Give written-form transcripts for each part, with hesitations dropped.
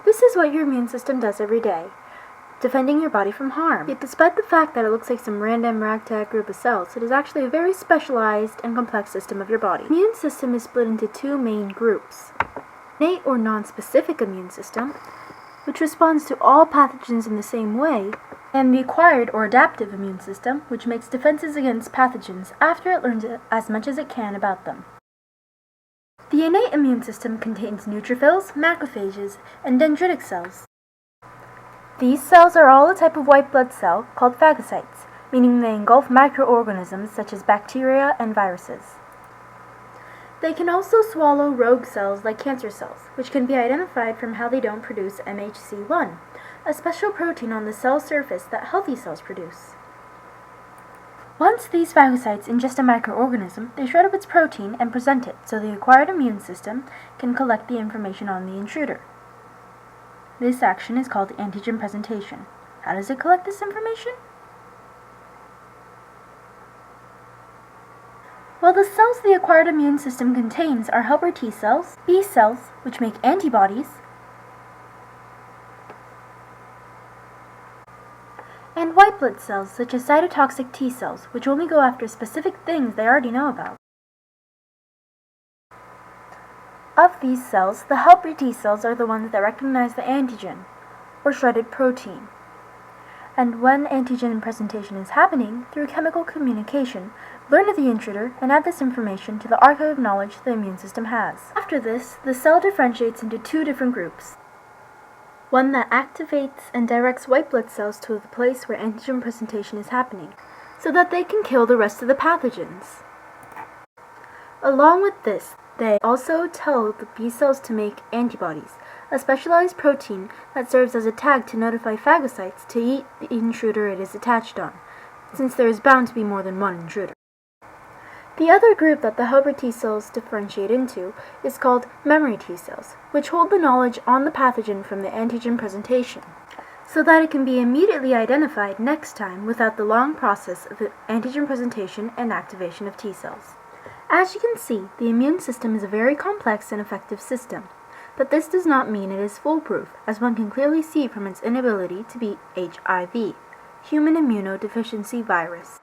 This is what your immune system does every day, defending your body from harm. Yet despite the fact that it looks like some random ragtag group of cells, it is actually a very specialized and complex system of your body. The immune system is split into two main groups: innate or non-specific immune system, which responds to all pathogens in the same way, and the acquired or adaptive immune system, which makes defenses against pathogens after it learns as much as it can about them. The innate immune system contains neutrophils, macrophages, and dendritic cells. These cells are all a type of white blood cell called phagocytes, meaning they engulf microorganisms such as bacteria and viruses. They can also swallow rogue cells like cancer cells, which can be identified from how they don't produce MHC1, a special protein on the cell surface that healthy cells produce. Once these phagocytes ingest a microorganism, they shred up its protein and present it so the acquired immune system can collect the information on the intruder. This action is called antigen presentation. How does it collect this information? Well, the cells the acquired immune system contains are helper T cells, B cells, which make antibodies, and white blood cells such as cytotoxic T cells, which only go after specific things they already know about. Of these cells, the helper T cells are the ones that recognize the antigen, or shredded protein. And when antigen presentation is happening, through chemical communication, learn of the intruder and add this information to the archive of knowledge the immune system has. After this, the cell differentiates into two different groups. One that activates and directs white blood cells to the place where antigen presentation is happening, so that they can kill the rest of the pathogens. Along with this, they also tell the B cells to make antibodies, a specialized protein that serves as a tag to notify phagocytes to eat the intruder it is attached on, since there is bound to be more than one intruder. The other group that the helper T cells differentiate into is called memory T cells, which hold the knowledge on the pathogen from the antigen presentation, so that it can be immediately identified next time without the long process of antigen presentation and activation of T cells. As you can see, the immune system is a very complex and effective system, but this does not mean it is foolproof, as one can clearly see from its inability to beat HIV, human immunodeficiency virus.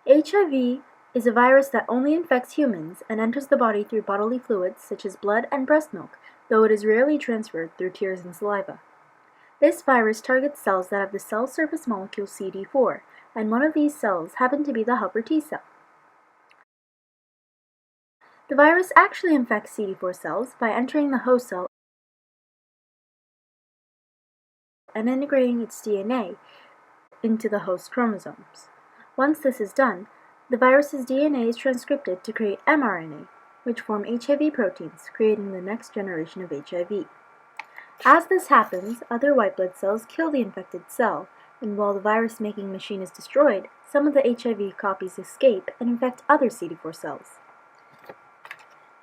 HIV is a virus that only infects humans and enters the body through bodily fluids such as blood and breast milk, though it is rarely transferred through tears and saliva. This virus targets cells that have the cell surface molecule CD4, and one of these cells happens to be the helper T cell. The virus actually infects CD4 cells by entering the host cell and integrating its DNA into the host chromosomes. Once this is done, the virus's DNA is transcripted to create mRNA, which form HIV proteins, creating the next generation of HIV. As this happens, other white blood cells kill the infected cell, and while the virus-making machine is destroyed, some of the HIV copies escape and infect other CD4 cells.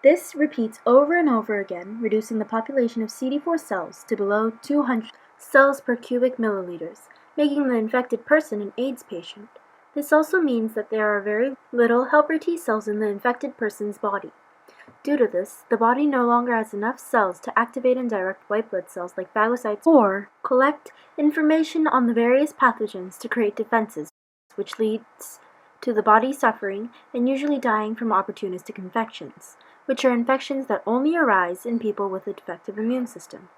This repeats over and over again, reducing the population of CD4 cells to below 200 cells per cubic milliliters, making the infected person an AIDS patient. This also means that there are very little helper T cells in the infected person's body. Due to this, the body no longer has enough cells to activate and direct white blood cells like phagocytes or collect information on the various pathogens to create defenses, which leads to the body suffering and usually dying from opportunistic infections, which are infections that only arise in people with a defective immune system.